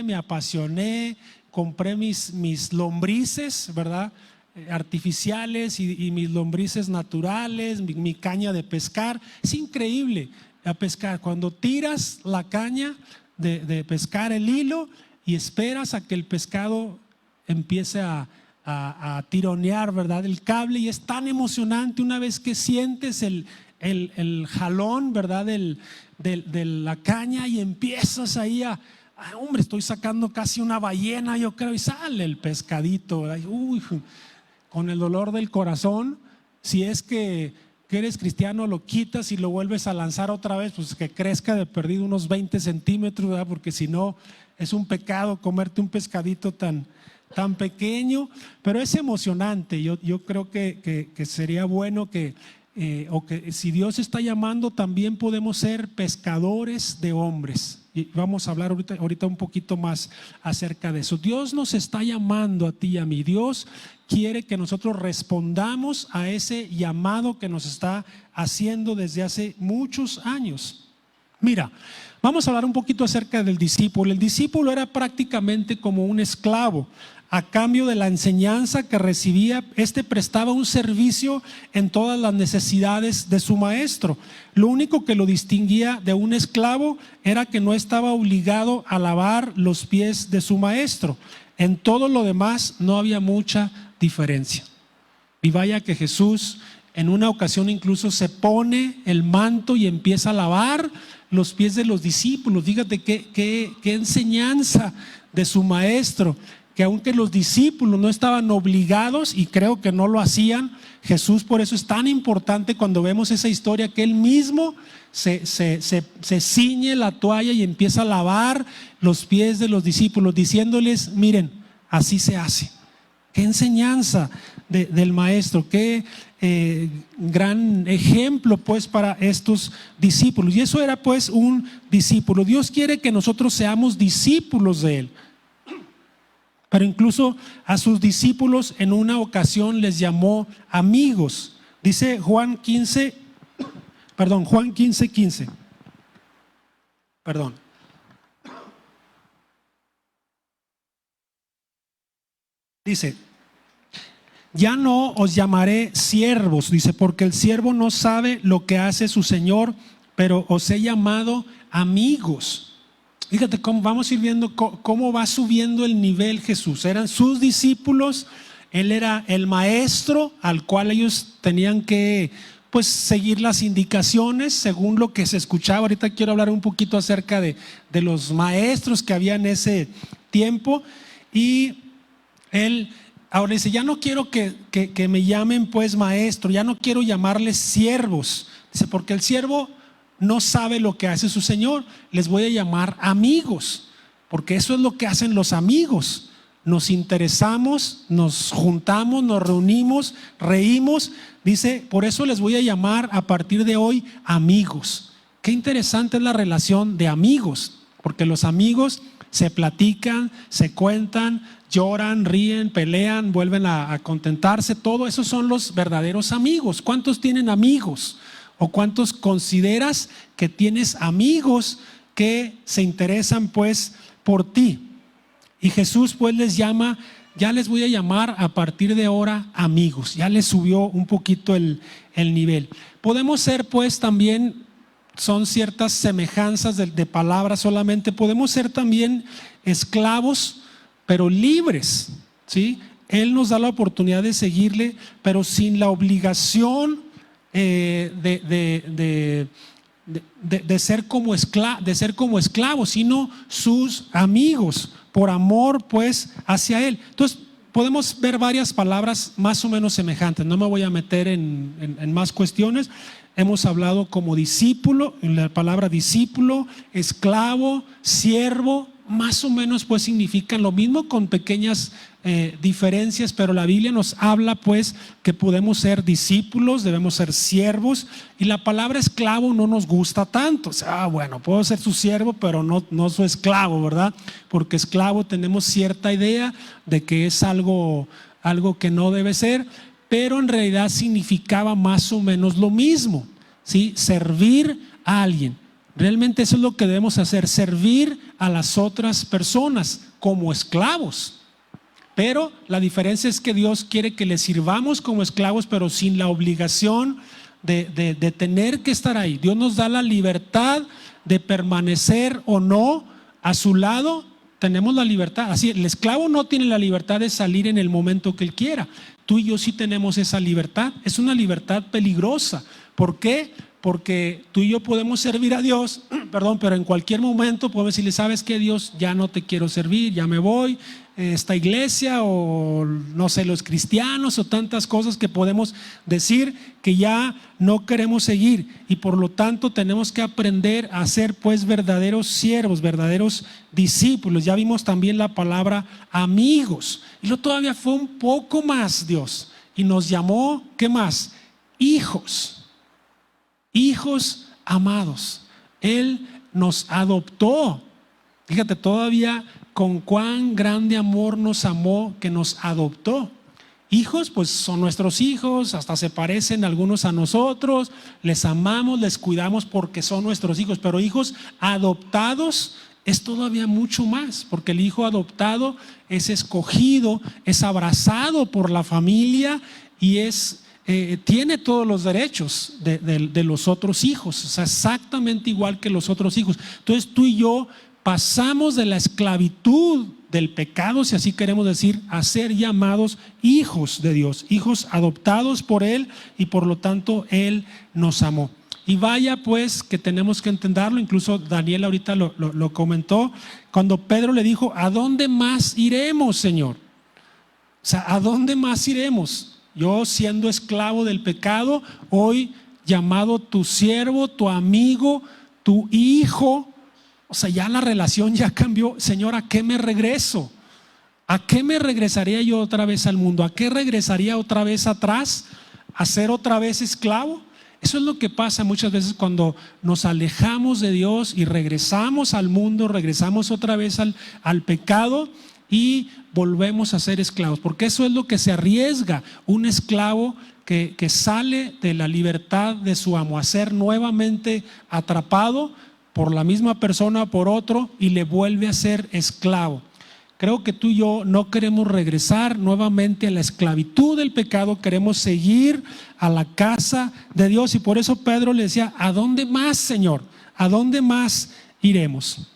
me apasioné, compré mis lombrices, ¿verdad? Artificiales y mis lombrices naturales, mi caña de pescar. Es increíble a pescar. Cuando tiras la caña de pescar, el hilo, y esperas a que el pescado empiece a tironear, ¿verdad? El cable, y es tan emocionante una vez que sientes el jalón, ¿verdad? De la caña, y empiezas ahí hombre, estoy sacando casi una ballena, yo creo, y sale el pescadito, ¿verdad? Uy, con el dolor del corazón. Si es que eres cristiano, lo quitas y lo vuelves a lanzar otra vez, pues que crezca de perdido unos 20 centímetros, ¿verdad? Porque si no, es un pecado comerte un pescadito tan pequeño, pero es emocionante. Yo creo que sería bueno que si Dios está llamando, también podemos ser pescadores de hombres. Y vamos a hablar ahorita un poquito más acerca de eso. Dios nos está llamando a ti y a mí. Dios quiere que nosotros respondamos a ese llamado que nos está haciendo desde hace muchos años. Mira, vamos a hablar un poquito acerca del discípulo. El discípulo era prácticamente como un esclavo. A cambio de la enseñanza que recibía, prestaba un servicio en todas las necesidades de su maestro. Lo único que lo distinguía de un esclavo era que no estaba obligado a lavar los pies de su maestro. En todo lo demás no había mucha diferencia. Y vaya que Jesús en una ocasión incluso se pone el manto y empieza a lavar los pies de los discípulos. Fíjate qué enseñanza de su maestro, que aunque los discípulos no estaban obligados, y creo que no lo hacían, Jesús, por eso es tan importante cuando vemos esa historia, que él mismo se ciñe la toalla y empieza a lavar los pies de los discípulos, diciéndoles: miren, así se hace. Qué enseñanza del maestro, qué gran ejemplo pues para estos discípulos. Y eso era pues un discípulo. Dios quiere que nosotros seamos discípulos de él. Pero incluso a sus discípulos en una ocasión les llamó amigos. Dice Juan 15, Dice: ya no os llamaré siervos, dice, porque el siervo no sabe lo que hace su señor, pero os he llamado amigos. Fíjate cómo vamos a ir viendo cómo va subiendo el nivel Jesús. Eran sus discípulos, él era el maestro al cual ellos tenían que pues seguir las indicaciones según lo que se escuchaba. Ahorita quiero hablar un poquito acerca de los maestros que había en ese tiempo. Y él ahora dice: ya no quiero que me llamen pues maestro, ya no quiero llamarles siervos. Dice, porque el siervo no sabe lo que hace su señor. Les voy a llamar amigos, porque eso es lo que hacen los amigos. Nos interesamos, nos juntamos, nos reunimos, reímos. Dice, por eso les voy a llamar a partir de hoy amigos. Qué interesante es la relación de amigos, porque los amigos se platican, se cuentan, lloran, ríen, pelean, vuelven a contentarse. Todo eso son los verdaderos amigos. ¿Cuántos tienen amigos? ¿O cuántos consideras que tienes amigos que se interesan pues por ti? Y Jesús pues les llama: ya les voy a llamar a partir de ahora amigos. Ya les subió un poquito el nivel. Podemos ser pues también, son ciertas semejanzas de palabras solamente. Podemos ser también esclavos, pero libres, ¿sí? Él nos da la oportunidad de seguirle, pero sin la obligación de ser como esclavos, sino sus amigos, por amor pues hacia él. Entonces podemos ver varias palabras más o menos semejantes. No me voy a meter en más cuestiones. Hemos hablado como discípulo, en la palabra discípulo, esclavo, siervo, más o menos pues significan lo mismo, con pequeñas diferencias, pero la Biblia nos habla pues que podemos ser discípulos, debemos ser siervos. Y la palabra esclavo no nos gusta tanto. O sea, bueno, puedo ser su siervo, pero no su esclavo, ¿verdad? Porque esclavo tenemos cierta idea de que es algo que no debe ser, pero en realidad significaba más o menos lo mismo, ¿sí? Servir a alguien. Realmente eso es lo que debemos hacer, servir a las otras personas como esclavos. Pero la diferencia es que Dios quiere que le sirvamos como esclavos, pero sin la obligación de tener que estar ahí. Dios nos da la libertad de permanecer o no a su lado. Tenemos la libertad. Así, el esclavo no tiene la libertad de salir en el momento que él quiera. Tú y yo sí tenemos esa libertad. Es una libertad peligrosa. ¿Por qué? Porque tú y yo podemos servir a Dios, pero en cualquier momento podemos decirle: ¿sabes qué, Dios? Ya no te quiero servir, ya me voy. Esta iglesia, o no sé, los cristianos, o tantas cosas que podemos decir que ya no queremos seguir. Y por lo tanto tenemos que aprender a ser pues verdaderos siervos, verdaderos discípulos. Ya vimos también la palabra amigos, y lo todavía fue un poco más Dios, y nos llamó, ¿qué más? Hijos, hijos amados. Él nos adoptó. Fíjate todavía con cuán grande amor nos amó, que nos adoptó. Hijos, pues son nuestros hijos, hasta se parecen algunos a nosotros, les amamos, les cuidamos porque son nuestros hijos. Pero hijos adoptados es todavía mucho más, porque el hijo adoptado es escogido, es abrazado por la familia y tiene todos los derechos de los otros hijos, o sea, exactamente igual que los otros hijos. Entonces tú y yo pasamos de la esclavitud del pecado, si así queremos decir, a ser llamados hijos de Dios, hijos adoptados por Él, y por lo tanto Él nos amó. Y vaya pues que tenemos que entenderlo. Incluso Daniel ahorita lo comentó, cuando Pedro le dijo: ¿a dónde más iremos, Señor? O sea, ¿a dónde más iremos? Yo, siendo esclavo del pecado, hoy llamado tu siervo, tu amigo, tu hijo. O sea, ya la relación ya cambió. Señor, ¿a qué me regreso? ¿A qué me regresaría yo otra vez al mundo? ¿A qué regresaría otra vez atrás? ¿A ser otra vez esclavo? Eso es lo que pasa muchas veces cuando nos alejamos de Dios y regresamos al mundo, regresamos otra vez al pecado y volvemos a ser esclavos. Porque eso es lo que se arriesga un esclavo que sale de la libertad de su amo, a ser nuevamente atrapado por la misma persona, por otro, y le vuelve a ser esclavo. Creo que tú y yo no queremos regresar nuevamente a la esclavitud del pecado, queremos seguir a la casa de Dios. Y por eso Pedro le decía: ¿a dónde más, Señor? ¿A dónde más iremos?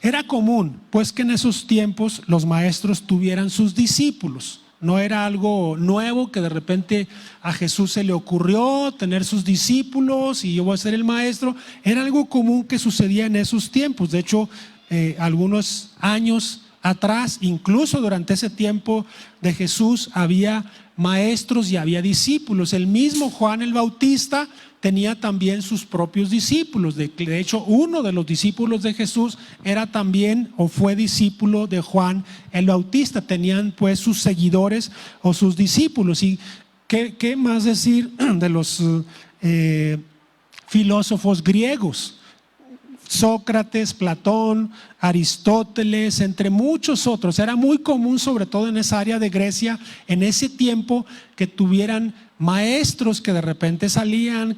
Era común pues que en esos tiempos los maestros tuvieran sus discípulos. No era algo nuevo que de repente a Jesús se le ocurrió tener sus discípulos y yo voy a ser el maestro. Era algo común que sucedía en esos tiempos. De hecho, algunos años atrás, incluso durante ese tiempo de Jesús, había maestros y había discípulos. El mismo Juan el Bautista tenía también sus propios discípulos. De hecho, uno de los discípulos de Jesús era también o fue discípulo de Juan el Bautista. Tenían pues sus seguidores o sus discípulos. Y qué más decir de los filósofos griegos: Sócrates, Platón, Aristóteles, entre muchos otros. Era muy común, sobre todo en esa área de Grecia, en ese tiempo, que tuvieran maestros que de repente salían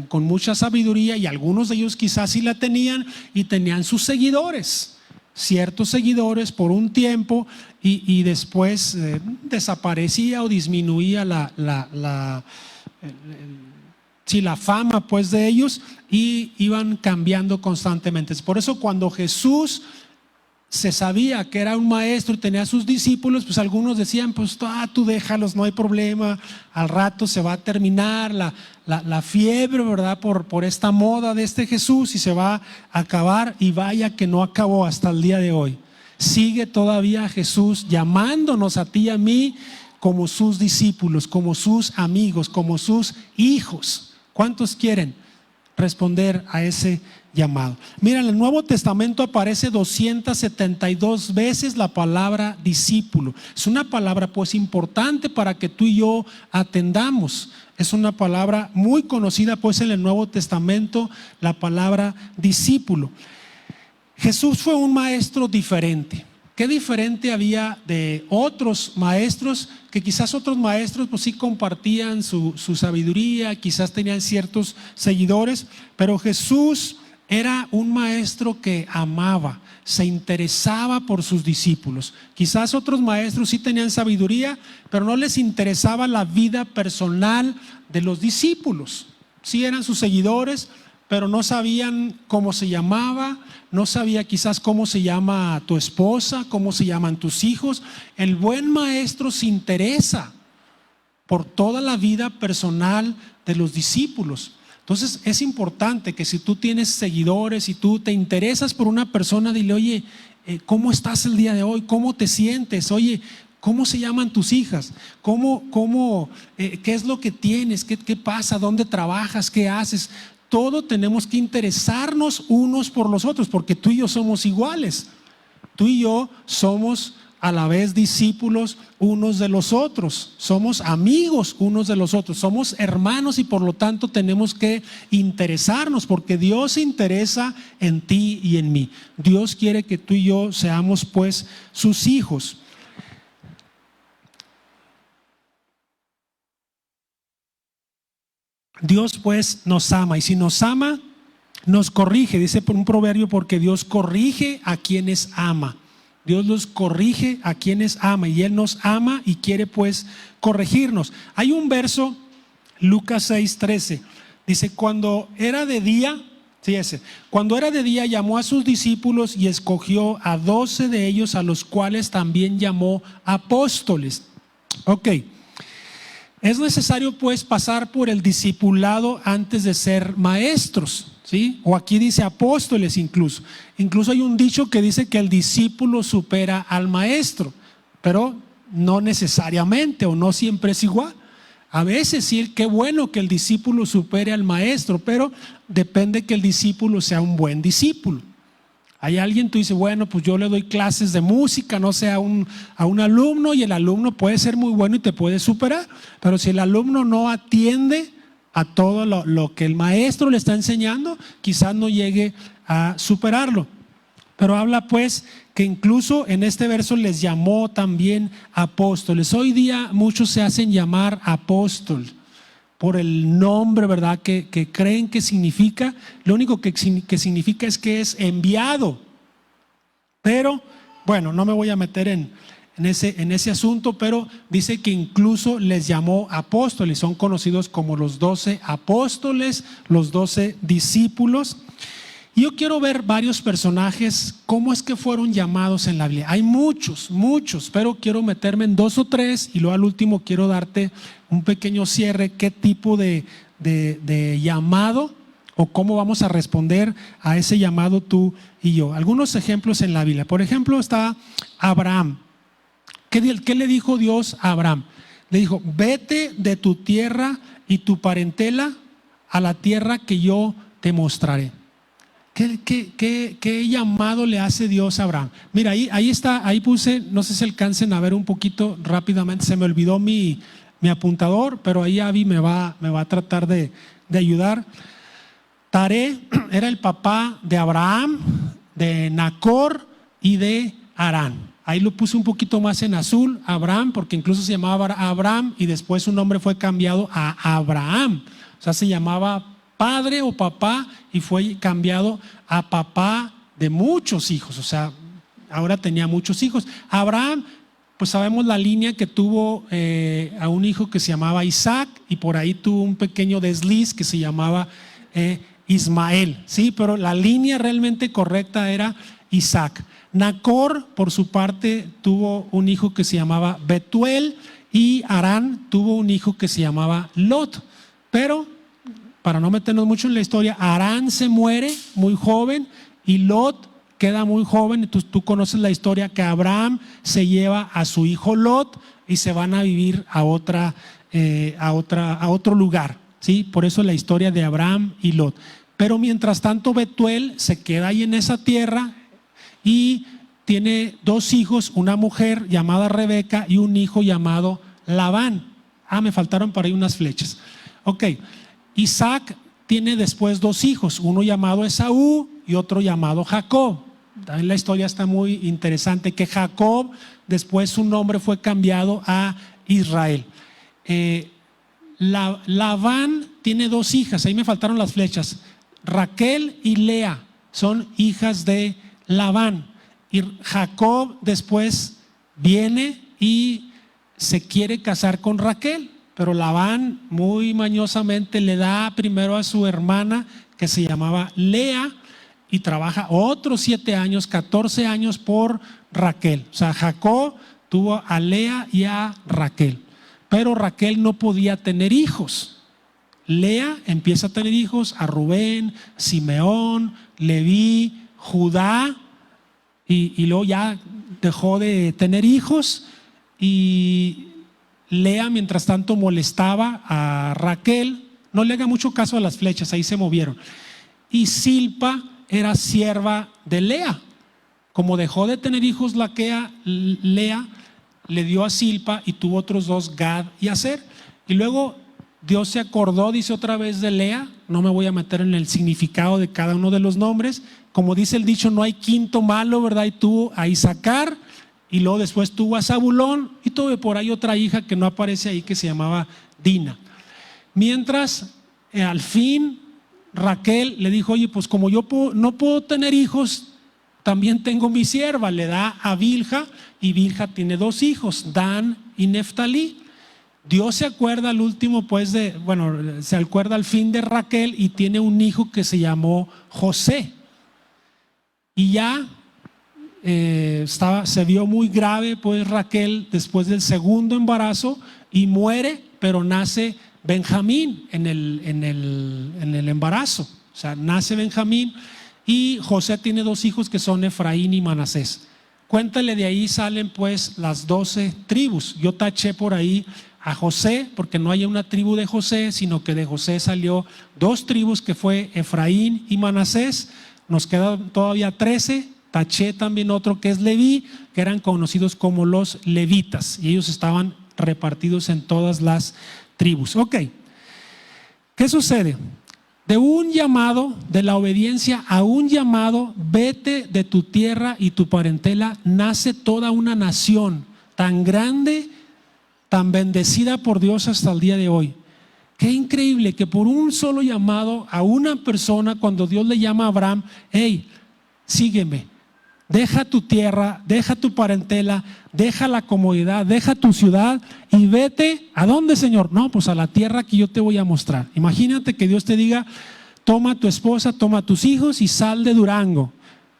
con mucha sabiduría, y algunos de ellos quizás sí la tenían, y tenían sus seguidores, ciertos seguidores por un tiempo, y después desaparecía o disminuía la fama pues de ellos, y iban cambiando constantemente. Por eso cuando Jesús se sabía que era un maestro y tenía a sus discípulos, pues algunos decían: pues tú déjalos, no hay problema, al rato se va a terminar la fiebre, ¿verdad? Por esta moda de este Jesús, y se va a acabar. Y vaya que no acabó hasta el día de hoy. Sigue todavía Jesús llamándonos a ti y a mí como sus discípulos, como sus amigos, como sus hijos. ¿Cuántos quieren responder a ese llamado? Mira, en el Nuevo Testamento aparece 272 veces la palabra discípulo. Es una palabra pues importante para que tú y yo atendamos. Es una palabra muy conocida pues en el Nuevo Testamento, la palabra discípulo. Jesús fue un maestro diferente. ¿Qué diferente había de otros maestros? Que quizás otros maestros pues sí compartían su sabiduría, quizás tenían ciertos seguidores, pero Jesús era un maestro que amaba, se interesaba por sus discípulos. Quizás otros maestros sí tenían sabiduría, pero no les interesaba la vida personal de los discípulos. Sí eran sus seguidores, pero no sabían cómo se llamaba, no sabía quizás cómo se llama tu esposa, cómo se llaman tus hijos. El buen maestro se interesa por toda la vida personal de los discípulos. Entonces es importante que si tú tienes seguidores y tú te interesas por una persona, dile: oye, ¿cómo estás el día de hoy? ¿Cómo te sientes? Oye, ¿cómo se llaman tus hijas? ¿Qué es lo que tienes? ¿Qué pasa? ¿Dónde trabajas? ¿Qué haces? Todo tenemos que interesarnos unos por los otros, porque tú y yo somos iguales. Tú y yo somos a la vez discípulos unos de los otros, somos amigos unos de los otros, somos hermanos, y por lo tanto tenemos que interesarnos, porque Dios se interesa en ti y en mí. Dios quiere que tú y yo seamos pues sus hijos. Dios pues nos ama, y si nos ama, nos corrige. Dice por un proverbio: porque Dios corrige a quienes ama. Dios los corrige a quienes ama, y Él nos ama y quiere pues corregirnos. Hay un verso, Lucas 6:13, dice: cuando era de día, cuando era de día llamó a sus discípulos y escogió a 12 de ellos, a los cuales también llamó apóstoles. Ok. Es necesario pues pasar por el discipulado antes de ser maestros, ¿sí? O aquí dice apóstoles incluso. Incluso hay un dicho que dice que el discípulo supera al maestro, pero no necesariamente, o no siempre es igual. A veces sí, qué bueno que el discípulo supere al maestro, pero depende que el discípulo sea un buen discípulo. Hay alguien, tú dices: bueno, pues yo le doy clases de música, no sé, a un alumno, y el alumno puede ser muy bueno y te puede superar, pero si el alumno no atiende a todo lo que el maestro le está enseñando, quizás no llegue a superarlo. Pero habla pues que incluso en este verso les llamó también apóstoles. Hoy día muchos se hacen llamar apóstol por el nombre, ¿verdad? Que creen que significa. Lo único que significa es que es enviado. Pero bueno, no me voy a meter en ese asunto, pero dice que incluso les llamó apóstoles. Son conocidos como los 12 apóstoles, los 12 discípulos. Y yo quiero ver varios personajes, cómo es que fueron llamados en la Biblia. Hay muchos, pero quiero meterme en 2 o 3, y luego al último quiero darte un pequeño cierre, qué tipo de llamado, o cómo vamos a responder a ese llamado tú y yo. Algunos ejemplos en la Biblia. Por ejemplo, está Abraham. ¿Qué le dijo Dios a Abraham? Le dijo: vete de tu tierra y tu parentela a la tierra que yo te mostraré. ¿Qué llamado le hace Dios a Abraham? Mira, ahí está, ahí puse, no sé si alcancen a ver un poquito rápidamente, se me olvidó mi apuntador, pero ahí Avi me va a tratar de ayudar. Taré era el papá de Abraham, de Nacor y de Harán. Ahí lo puse un poquito más en azul, Abraham, porque incluso se llamaba Abraham y después su nombre fue cambiado a Abraham. O sea, se llamaba padre o papá y fue cambiado a papá de muchos hijos. O sea, ahora tenía muchos hijos. Abraham, pues sabemos la línea que tuvo a un hijo que se llamaba Isaac, y por ahí tuvo un pequeño desliz que se llamaba Ismael, ¿sí? Pero la línea realmente correcta era Isaac. Nacor, por su parte, tuvo un hijo que se llamaba Betuel, y Harán tuvo un hijo que se llamaba Lot. Pero para no meternos mucho en la historia, Harán se muere muy joven y Lot queda muy joven. Entonces tú conoces la historia, que Abraham se lleva a su hijo Lot y se van a vivir a otro lugar, ¿sí? Por eso la historia de Abraham y Lot. Pero mientras tanto Betuel se queda ahí en esa tierra y tiene 2 hijos, una mujer llamada Rebeca y un hijo llamado Labán. Me faltaron por ahí unas flechas. Ok. Isaac tiene después 2 hijos, uno llamado Esaú y otro llamado Jacob. También la historia está muy interesante, que Jacob después su nombre fue cambiado a Israel. Labán tiene 2 hijas, ahí me faltaron las flechas. Raquel y Lea son hijas de Labán. Y Jacob después viene y se quiere casar con Raquel, pero Labán muy mañosamente le da primero a su hermana, que se llamaba Lea, y trabaja otros 7 años, 14 años por Raquel. O sea, Jacob tuvo a Lea y a Raquel, pero Raquel no podía tener hijos. Lea empieza a tener hijos a Rubén, Simeón, Leví, Judá, y luego ya dejó de tener hijos. Y Lea mientras tanto molestaba a Raquel. No le haga mucho caso a las flechas, ahí se movieron. Y Silpa era sierva de Lea. Como dejó de tener hijos Lea le dio a Silpa y tuvo otros 2, Gad y Aser. Y luego Dios se acordó, dice otra vez, de Lea. No me voy a meter en el significado de cada uno de los nombres. Como dice el dicho, no hay quinto malo, ¿verdad? Y tuvo a Isaacar, y luego después tuvo a Zabulón, y tuve por ahí otra hija que no aparece ahí, que se llamaba Dina. Mientras al fin Raquel le dijo: oye, pues como yo no puedo tener hijos, también tengo mi sierva. Le da a Bilha, y Bilha tiene 2 hijos, Dan y Neftalí. Dios se acuerda al último, pues, se acuerda al fin de Raquel, y tiene un hijo que se llamó José. Y ya se vio muy grave, pues, Raquel después del segundo embarazo, y muere, pero nace Benjamín en el embarazo. O sea, nace Benjamín, y José tiene 2 hijos que son Efraín y Manasés. Cuéntale, de ahí salen pues las 12 tribus. Yo taché por ahí a José, porque no hay una tribu de José, sino que de José salió 2 tribus, que fue Efraín y Manasés. Nos quedan todavía 13. Taché también otro que es Leví, que eran conocidos como los levitas, y ellos estaban repartidos en todas las tribus. Ok, ¿qué sucede? De un llamado, de la obediencia a un llamado, vete de tu tierra y tu parentela, nace toda una nación tan grande, tan bendecida por Dios hasta el día de hoy. Qué increíble que por un solo llamado a una persona, cuando Dios le llama a Abraham: hey, sígueme, deja tu tierra, deja tu parentela, deja la comodidad, deja tu ciudad y vete. ¿A dónde, Señor? No, pues a la tierra que yo te voy a mostrar. Imagínate que Dios te diga: toma a tu esposa, toma a tus hijos y sal de Durango.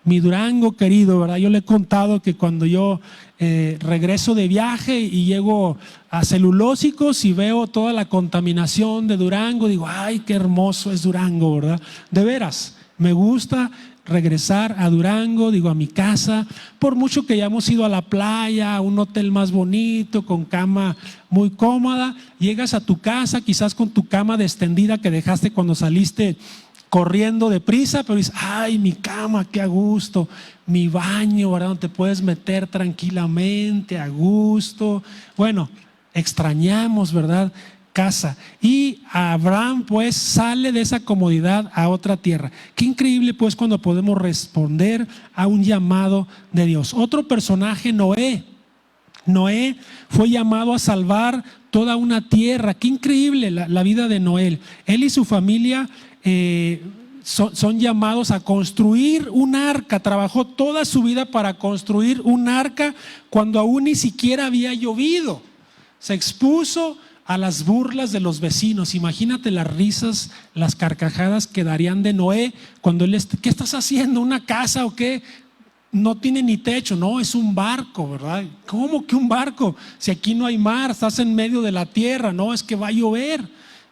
Mi Durango querido, ¿verdad? Yo le he contado que cuando yo regreso de viaje y llego a Celulósicos y veo toda la contaminación de Durango, digo: ay, qué hermoso es Durango, ¿verdad? De veras, me gusta regresar a Durango, digo, a mi casa. Por mucho que hayamos ido a la playa, a un hotel más bonito, con cama muy cómoda, llegas a tu casa quizás con tu cama extendida que dejaste cuando saliste corriendo deprisa, pero dices: ay, mi cama, qué a gusto, mi baño, ¿verdad? Donde te puedes meter tranquilamente, a gusto. Bueno, extrañamos, ¿verdad?, casa. Y Abraham pues sale de esa comodidad a otra tierra. Qué increíble pues cuando podemos responder a un llamado de Dios. Otro personaje, Noé. Noé fue llamado a salvar toda una tierra. Qué increíble la vida de Noé. Él y su familia son llamados a construir un arca. Trabajó toda su vida para construir un arca cuando aún ni siquiera había llovido. Se expuso a las burlas de los vecinos. Imagínate las risas, las carcajadas que darían de Noé cuando él: ¿qué estás haciendo? ¿Una casa o qué? No tiene ni techo. No, es un barco, ¿verdad? ¿Cómo que un barco? Si aquí no hay mar, estás en medio de la tierra. No, es que va a llover.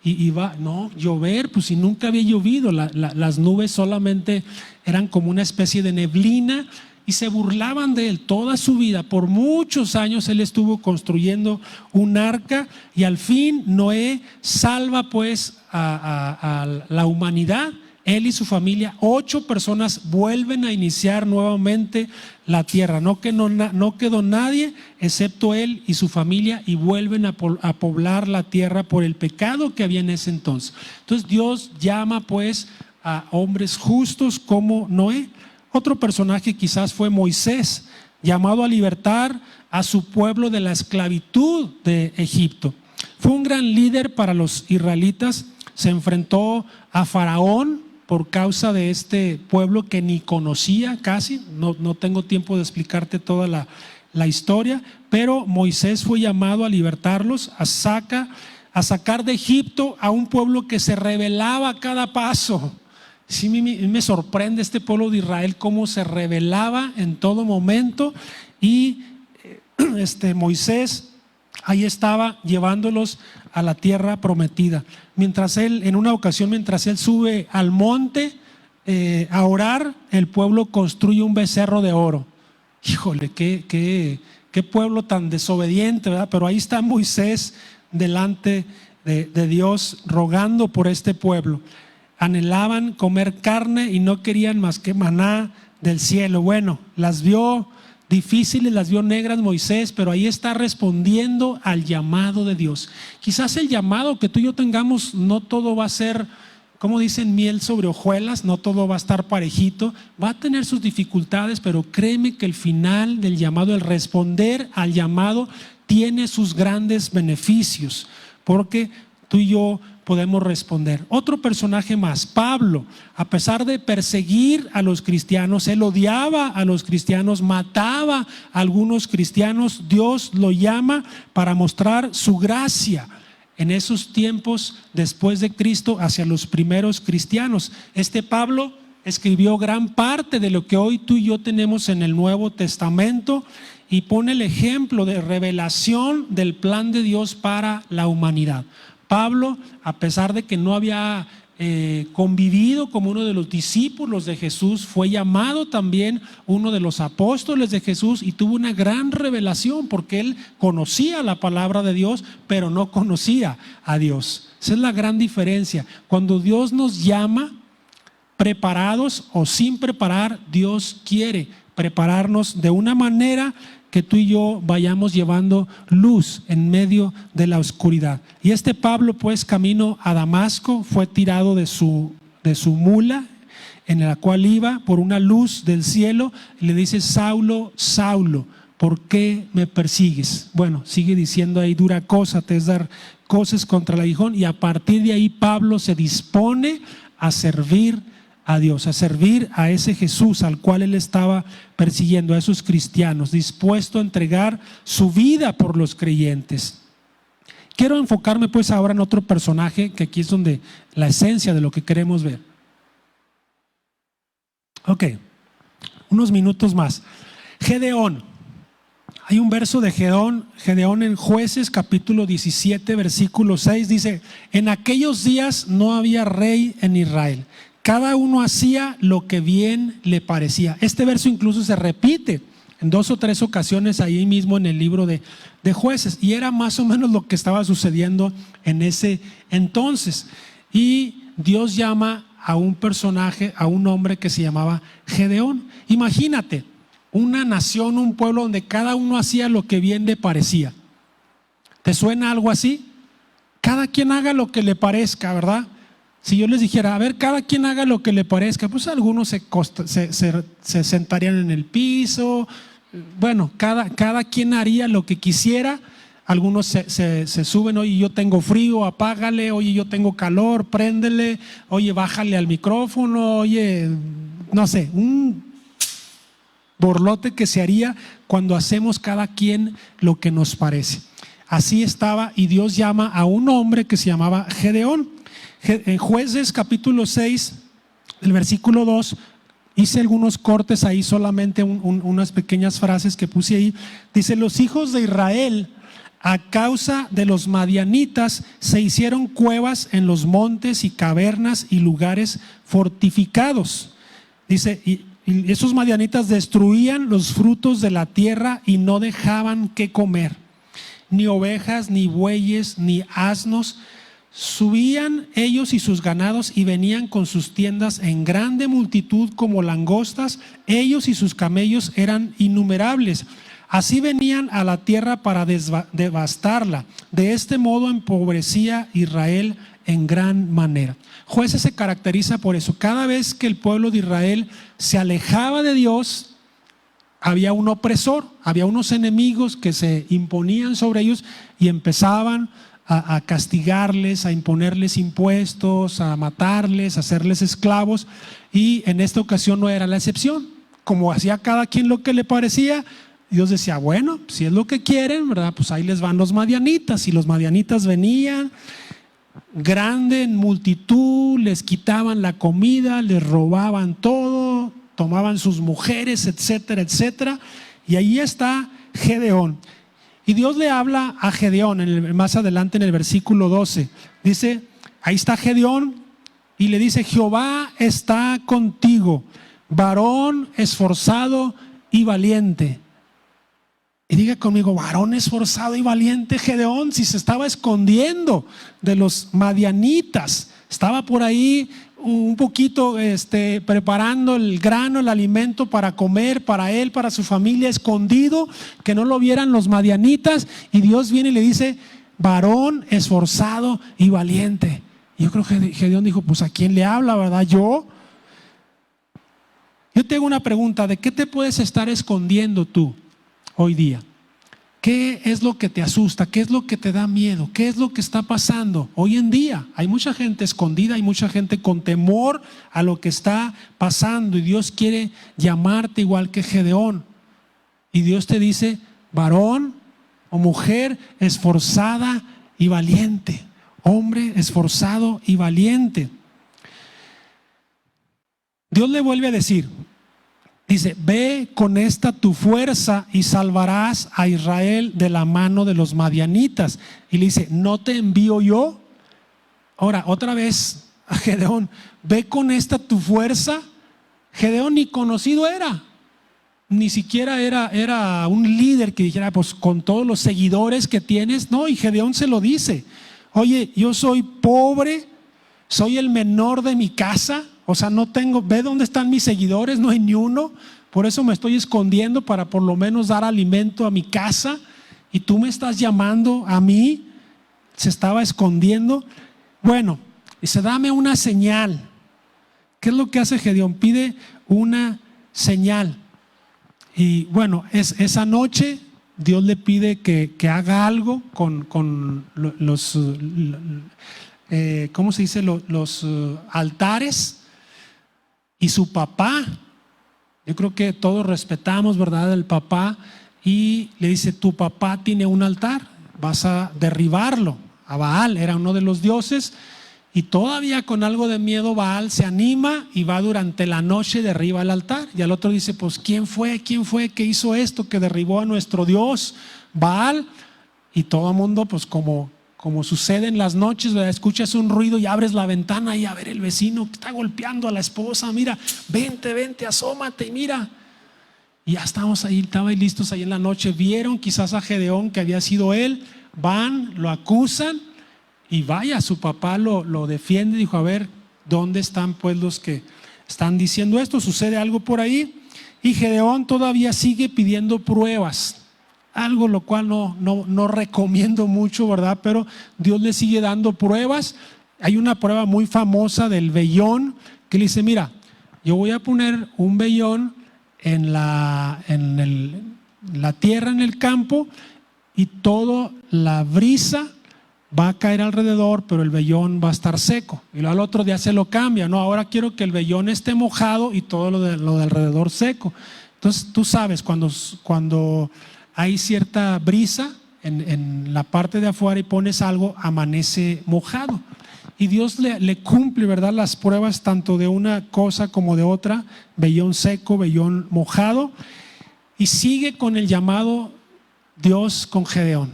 Y va, no, llover, pues si nunca había llovido. Las nubes solamente eran como una especie de neblina, y se burlaban de él toda su vida. Por muchos años él estuvo construyendo un arca, y al fin Noé salva pues a la humanidad. Él y su familia, 8 personas, vuelven a iniciar nuevamente la tierra. No quedó nadie excepto él y su familia, y vuelven a poblar la tierra por el pecado que había en ese entonces. Entonces Dios llama pues a hombres justos como Noé. Otro personaje quizás fue Moisés, llamado a libertar a su pueblo de la esclavitud de Egipto. Fue un gran líder para los israelitas. Se enfrentó a Faraón por causa de este pueblo que ni conocía casi. No tengo tiempo de explicarte toda la historia, pero Moisés fue llamado a libertarlos, a sacar de Egipto a un pueblo que se rebelaba a cada paso. Sí, me sorprende este pueblo de Israel, cómo se rebelaba en todo momento, y Moisés ahí estaba llevándolos a la tierra prometida. Mientras en una ocasión, mientras él sube al monte a orar, el pueblo construye un becerro de oro. Híjole, qué pueblo tan desobediente, ¿verdad? Pero ahí está Moisés delante de Dios rogando por este pueblo. Anhelaban comer carne y no querían más que maná del cielo. Bueno, las vio difíciles, las vio negras Moisés, pero ahí está respondiendo al llamado de Dios. Quizás el llamado que tú y yo tengamos, no todo va a ser, como dicen, miel sobre hojuelas, no todo va a estar parejito, va a tener sus dificultades, pero créeme que el final del llamado, el responder al llamado, tiene sus grandes beneficios, porque tú y yo podemos responder. Otro personaje más, Pablo, a pesar de perseguir a los cristianos, él odiaba a los cristianos, mataba a algunos cristianos. Dios lo llama para mostrar su gracia en esos tiempos después de Cristo hacia los primeros cristianos. Pablo escribió gran parte de lo que hoy tú y yo tenemos en el Nuevo Testamento, y pone el ejemplo de revelación del plan de Dios para la humanidad. Pablo, a pesar de que no había convivido como uno de los discípulos de Jesús, fue llamado también uno de los apóstoles de Jesús, y tuvo una gran revelación porque él conocía la palabra de Dios, pero no conocía a Dios. Esa es la gran diferencia. Cuando Dios nos llama, preparados o sin preparar, Dios quiere prepararnos de una manera que tú y yo vayamos llevando luz en medio de la oscuridad. Y Pablo, pues, camino a Damasco, fue tirado de su mula en la cual iba por una luz del cielo, y le dice: Saulo, Saulo, ¿por qué me persigues? Bueno, sigue diciendo ahí: dura cosa te es dar cosas contra el aguijón. Y a partir de ahí Pablo se dispone a servir a Dios, a servir a ese Jesús al cual él estaba persiguiendo, a esos cristianos, dispuesto a entregar su vida por los creyentes. Quiero enfocarme pues ahora en otro personaje, que aquí es donde la esencia de lo que queremos ver. Ok, unos minutos más. Gedeón. Hay un verso de Gedeón en Jueces capítulo 17 versículo 6, dice: en aquellos días no había rey en Israel, cada uno hacía lo que bien le parecía. Este verso incluso se repite en 2 o 3 ocasiones ahí mismo en el libro de Jueces, y era más o menos lo que estaba sucediendo en ese entonces. Y Dios llama a un personaje, a un hombre que se llamaba Gedeón. Imagínate una nación, un pueblo donde cada uno hacía lo que bien le parecía. ¿Te suena algo así? Cada quien haga lo que le parezca, ¿verdad? Si yo les dijera: a ver, cada quien haga lo que le parezca, pues algunos se sentarían en el piso. Bueno, cada quien haría lo que quisiera. Algunos se suben: oye, yo tengo frío, apágale; oye, yo tengo calor, préndele; oye, bájale al micrófono; oye, no sé, un borlote que se haría cuando hacemos cada quien lo que nos parece. Así estaba, y Dios llama a un hombre que se llamaba Gedeón. En Jueces capítulo 6, el versículo 2, hice algunos cortes ahí, solamente unas pequeñas frases que puse ahí. Dice: los hijos de Israel, a causa de los madianitas, se hicieron cuevas en los montes y cavernas y lugares fortificados. Dice: y esos madianitas destruían los frutos de la tierra y no dejaban que comer, ni ovejas, ni bueyes, ni asnos. Subían ellos y sus ganados y venían con sus tiendas en grande multitud como langostas. Ellos y sus camellos eran innumerables. Así venían a la tierra para devastarla. De este modo empobrecía Israel en gran manera. Jueces se caracteriza por eso. Cada vez que el pueblo de Israel se alejaba de Dios, había un opresor, había unos enemigos que se imponían sobre ellos y empezaban a castigarles, a imponerles impuestos, a matarles, a hacerles esclavos, y en esta ocasión no era la excepción. Como hacía cada quien lo que le parecía, Dios decía, bueno, si es lo que quieren, ¿verdad? Pues ahí les van los madianitas. Y los madianitas venían grande en multitud, les quitaban la comida, les robaban todo, tomaban sus mujeres, etcétera, etcétera. Y ahí está Gedeón. Y Dios le habla a Gedeón más adelante en el versículo 12. Dice, ahí está Gedeón y le dice, Jehová está contigo, varón esforzado y valiente. Y diga conmigo, varón esforzado y valiente Gedeón, si se estaba escondiendo de los madianitas, estaba por ahí un poquito preparando el grano, el alimento para comer, para él, para su familia, escondido, que no lo vieran los madianitas, y Dios viene y le dice, varón esforzado y valiente. Y yo creo que Gedeón dijo, pues ¿a quién le habla, verdad? Yo te hago una pregunta, ¿de qué te puedes estar escondiendo tú hoy día? ¿Qué es lo que te asusta? ¿Qué es lo que te da miedo? ¿Qué es lo que está pasando hoy en día? Hay mucha gente escondida, hay mucha gente con temor a lo que está pasando, y Dios quiere llamarte igual que Gedeón. Y Dios te dice, varón o mujer esforzada y valiente, hombre esforzado y valiente. Dios le vuelve a decir, dice, ve con esta tu fuerza y salvarás a Israel de la mano de los madianitas. Y le dice, ¿no te envío yo? Ahora, otra vez a Gedeón, ve con esta tu fuerza. Gedeón ni conocido era, ni siquiera era un líder que dijera, pues con todos los seguidores que tienes. No, y Gedeón se lo dice, oye, yo soy pobre, soy el menor de mi casa. O sea, no tengo, ve dónde están mis seguidores, no hay ni uno. Por eso me estoy escondiendo, para por lo menos dar alimento a mi casa. Y tú me estás llamando a mí. Se estaba escondiendo. Bueno, dice, dame una señal. ¿Qué es lo que hace Gedeón? Pide una señal. Y bueno, esa noche Dios le pide que haga algo con los, ¿cómo se dice? Los altares. Y su papá, yo creo que todos respetamos, ¿verdad?, al papá, y le dice, tu papá tiene un altar, vas a derribarlo. A Baal, era uno de los dioses, y todavía con algo de miedo Baal se anima y va durante la noche, derriba el altar. Y al otro dice, pues ¿quién fue que hizo esto, que derribó a nuestro Dios Baal? Y todo el mundo, pues como sucede en las noches, ¿verdad?, escuchas un ruido y abres la ventana y a ver el vecino que está golpeando a la esposa, mira, vente, asómate y mira. Y ya estamos ahí, estaban listos ahí en la noche, vieron quizás a Gedeón que había sido él, van, lo acusan y vaya, su papá lo defiende, dijo, a ver, ¿dónde están pues los que están diciendo esto? Sucede algo por ahí y Gedeón todavía sigue pidiendo pruebas. Algo lo cual no recomiendo mucho, ¿verdad? Pero Dios le sigue dando pruebas. Hay una prueba muy famosa del vellón que le dice, mira, yo voy a poner un vellón en la tierra, en el campo, y toda la brisa va a caer alrededor, pero el vellón va a estar seco. Y luego al otro día se lo cambia, no, ahora quiero que el vellón esté mojado y todo lo de alrededor seco. Entonces tú sabes, cuando hay cierta brisa en la parte de afuera y pones algo, amanece mojado. Y Dios le cumple, ¿verdad?, las pruebas tanto de una cosa como de otra, vellón seco, vellón mojado, y sigue con el llamado Dios con Gedeón.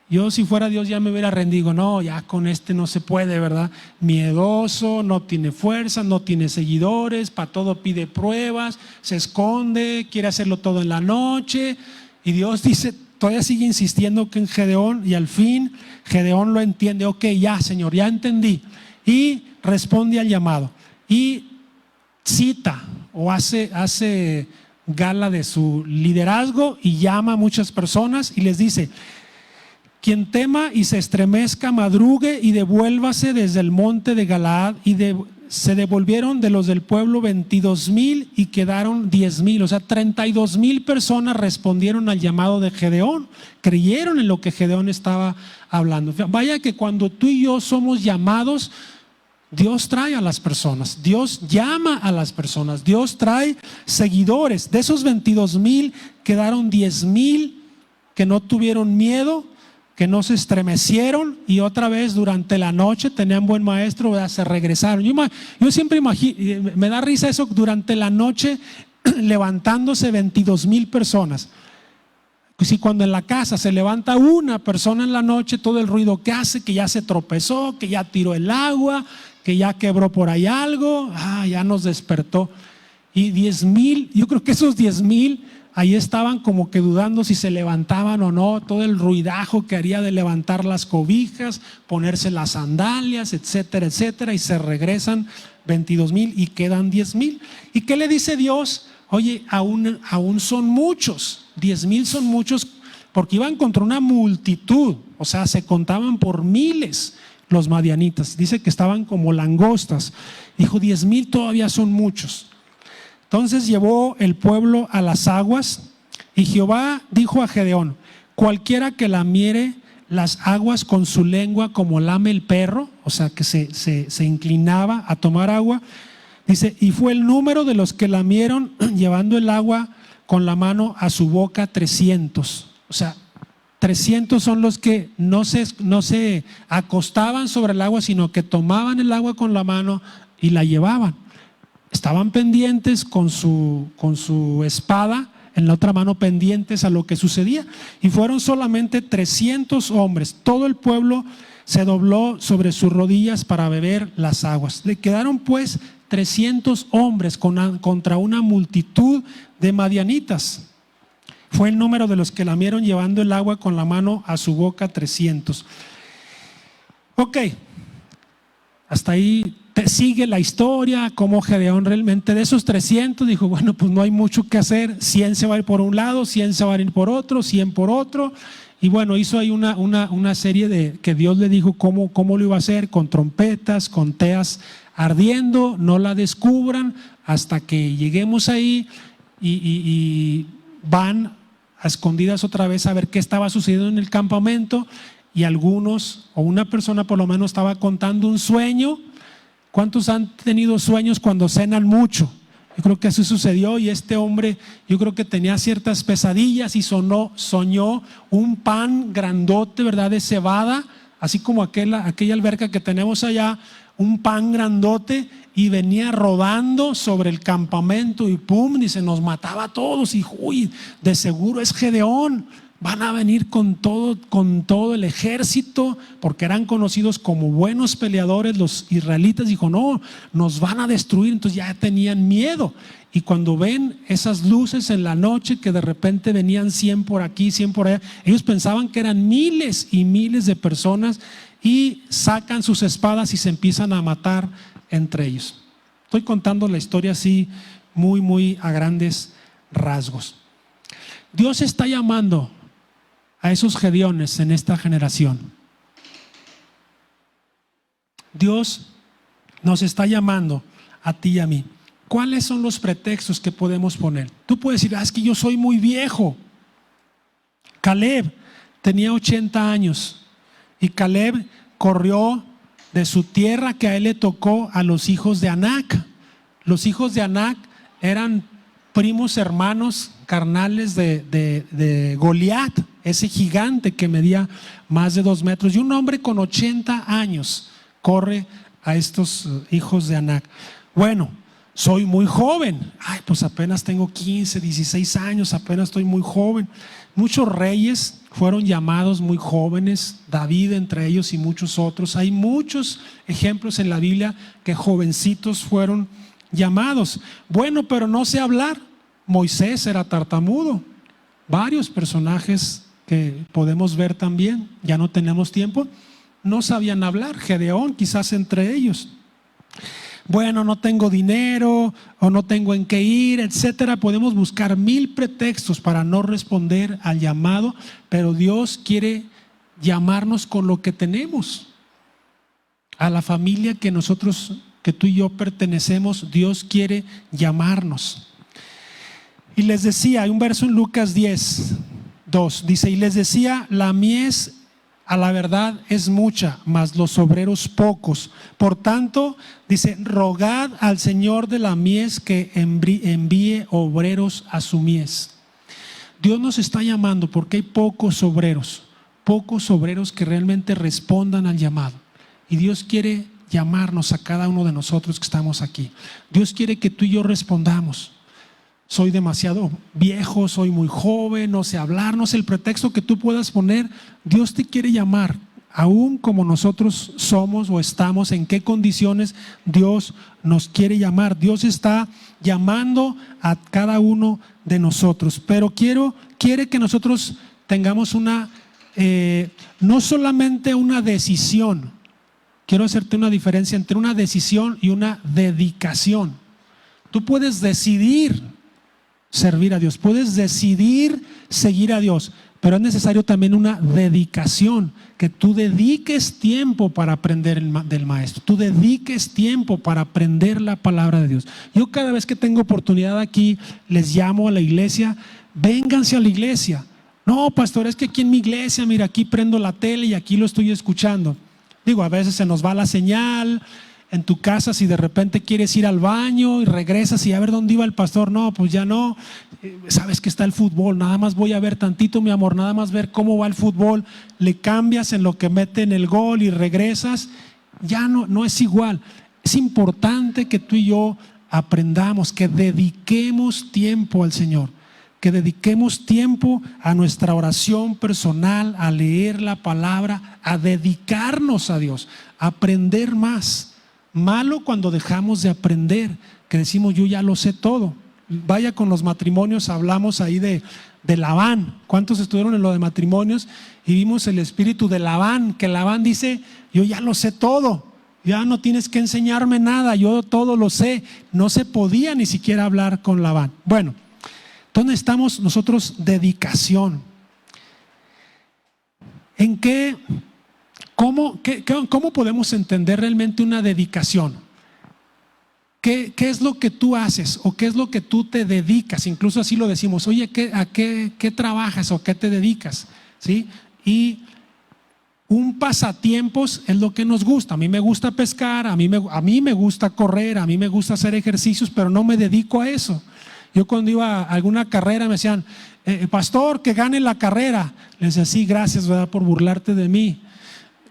Yo si fuera Dios ya me hubiera rendido, no, ya con este no se puede, ¿verdad? Miedoso, no tiene fuerza, no tiene seguidores, para todo pide pruebas, se esconde, quiere hacerlo todo en la noche. Y Dios dice, todavía sigue insistiendo que en Gedeón, y al fin Gedeón lo entiende, ok, ya Señor, ya entendí, y responde al llamado y cita o hace gala de su liderazgo y llama a muchas personas y les dice, quien tema y se estremezca, madrugue y devuélvase desde el monte de Galaad y se devolvieron de los del pueblo 22,000 y quedaron 10,000. O sea, 32,000 personas respondieron al llamado de Gedeón, creyeron en lo que Gedeón estaba hablando. Vaya que cuando tú y yo somos llamados, Dios trae a las personas, Dios llama a las personas, Dios trae seguidores. De esos 22,000 quedaron 10,000 que no tuvieron miedo, que no se estremecieron, y otra vez durante la noche tenían buen maestro, ¿verdad? Se regresaron. Yo siempre imagino, me da risa eso, durante la noche levantándose 22,000 personas. Si cuando en la casa se levanta una persona en la noche, todo el ruido que hace, que ya se tropezó, que ya tiró el agua, que ya quebró por ahí algo, ya nos despertó. Y 10,000, yo creo que esos 10,000 ahí estaban como que dudando si se levantaban o no, todo el ruidajo que haría de levantar las cobijas, ponerse las sandalias, etcétera, etcétera, y se regresan 22,000 y quedan 10,000. ¿Y qué le dice Dios? Oye, aún son muchos, 10,000 son muchos, porque iban contra una multitud, o sea, se contaban por miles los madianitas, dice que estaban como langostas. Dijo, 10,000 todavía son muchos. Entonces llevó el pueblo a las aguas, y Jehová dijo a Gedeón: cualquiera que lamiere las aguas con su lengua como lame el perro, o sea que se inclinaba a tomar agua, dice, y fue el número de los que lamieron llevando el agua con la mano a su boca 300. O sea, 300 son los que no se acostaban sobre el agua, sino que tomaban el agua con la mano y la llevaban. Estaban pendientes con su espada en la otra mano, pendientes a lo que sucedía. Y fueron solamente 300 hombres. Todo el pueblo se dobló sobre sus rodillas para beber las aguas. Le quedaron pues 300 hombres contra una multitud de madianitas. Fue el número de los que lamieron llevando el agua con la mano a su boca, 300. Ok, hasta ahí sigue la historia, como Gedeón realmente de esos 300 dijo, bueno, pues no hay mucho que hacer, 100 se va a ir por un lado, 100 se va a ir por otro, 100 por otro. Y bueno, hizo ahí una serie de que Dios le dijo cómo lo iba a hacer, con trompetas, con teas ardiendo, no la descubran hasta que lleguemos ahí, y van a escondidas otra vez a ver qué estaba sucediendo en el campamento, y algunos, o una persona por lo menos, estaba contando un sueño. ¿Cuántos han tenido sueños cuando cenan mucho? Yo creo que así sucedió, y este hombre, yo creo que tenía ciertas pesadillas y soñó un pan grandote, ¿verdad?, de cebada, así como aquella alberca que tenemos allá, un pan grandote, y venía rodando sobre el campamento y pum, y se nos mataba a todos. Y uy, de seguro es Gedeón, van a venir con todo el ejército, porque eran conocidos como buenos peleadores los israelitas. Dijo, no, nos van a destruir. Entonces ya tenían miedo. Y cuando ven esas luces en la noche, que de repente venían 100 por aquí, 100 por allá, ellos pensaban que eran miles y miles de personas, y sacan sus espadas y se empiezan a matar entre ellos. Estoy contando la historia así muy, muy a grandes rasgos. Dios está llamando a esos Gedeones en esta generación. Dios nos está llamando a ti y a mí. ¿Cuáles son los pretextos que podemos poner? Tú puedes decir, es que yo soy muy viejo. Caleb tenía 80 años y Caleb corrió de su tierra que a él le tocó a los hijos de Anac. Los hijos de Anac eran primos hermanos carnales de Goliat, ese gigante que medía más de 2 metros. Y un hombre con 80 años corre a estos hijos de Anac. Bueno, soy muy joven. Pues apenas tengo 15, 16 años, apenas estoy muy joven. Muchos reyes fueron llamados muy jóvenes, David entre ellos y muchos otros. Hay muchos ejemplos en la Biblia que jovencitos fueron llamados. Bueno, pero no sé hablar. Moisés era tartamudo. Varios personajes que podemos ver también, ya no tenemos tiempo, no sabían hablar. Gedeón quizás entre ellos. Bueno, no tengo dinero, o no tengo en qué ir, etcétera. Podemos buscar 1000 pretextos para no responder al llamado, pero Dios quiere llamarnos con lo que tenemos. A la familia que que tú y yo pertenecemos, Dios quiere llamarnos. Y les decía, hay un verso en Lucas 10:2, dice, y les decía, la mies a la verdad es mucha, mas los obreros pocos. Por tanto, dice, rogad al Señor de la mies que envíe obreros a su mies. Dios nos está llamando porque hay pocos obreros que realmente respondan al llamado. Y Dios quiere llamarnos a cada uno de nosotros que estamos aquí. Dios quiere que tú y yo respondamos. Soy demasiado viejo, soy muy joven, no sé hablar, no sé el pretexto que tú puedas poner. Dios te quiere llamar, aún como nosotros somos o estamos, en qué condiciones Dios nos quiere llamar. Dios está llamando a cada uno de nosotros, pero quiere que nosotros tengamos no solamente una decisión. Quiero hacerte una diferencia entre una decisión y una dedicación. Tú puedes decidir servir a Dios, puedes decidir seguir a Dios, pero es necesario también una dedicación, que tú dediques tiempo para aprender del maestro, tú dediques tiempo para aprender la palabra de Dios. Yo cada vez que tengo oportunidad aquí les llamo a la iglesia, vénganse a la iglesia. No, pastor, es que aquí en mi iglesia, mira, aquí prendo la tele y aquí lo estoy escuchando. Digo, a veces se nos va la señal. En tu casa, si de repente quieres ir al baño y regresas y a ver dónde iba el pastor, no, pues ya no, sabes que está el fútbol, nada más voy a ver tantito, mi amor, nada más ver cómo va el fútbol, le cambias en lo que mete en el gol y regresas, ya no es igual. Es importante que tú y yo aprendamos, que dediquemos tiempo al Señor, que dediquemos tiempo a nuestra oración personal, a leer la palabra, a dedicarnos a Dios, a aprender más. Malo cuando dejamos de aprender, que decimos yo ya lo sé todo. Vaya con los matrimonios, hablamos ahí de Labán. ¿Cuántos estuvieron en lo de matrimonios? Y vimos el espíritu de Labán, que Labán dice, yo ya lo sé todo, ya no tienes que enseñarme nada, yo todo lo sé. No se podía ni siquiera hablar con Labán. Bueno, entonces necesitamos nosotros dedicación. ¿En qué? ¿Cómo podemos entender realmente una dedicación? ¿Qué es lo que tú haces o qué es lo que tú te dedicas? Incluso así lo decimos, oye, ¿a qué trabajas o qué te dedicas? ¿Sí? Y un pasatiempos es lo que nos gusta. A mí me gusta pescar, a mí me gusta correr, a mí me gusta hacer ejercicios, pero no me dedico a eso. Yo cuando iba a alguna carrera me decían, pastor, que gane la carrera. Les decía, sí, gracias, ¿verdad?, por burlarte de mí.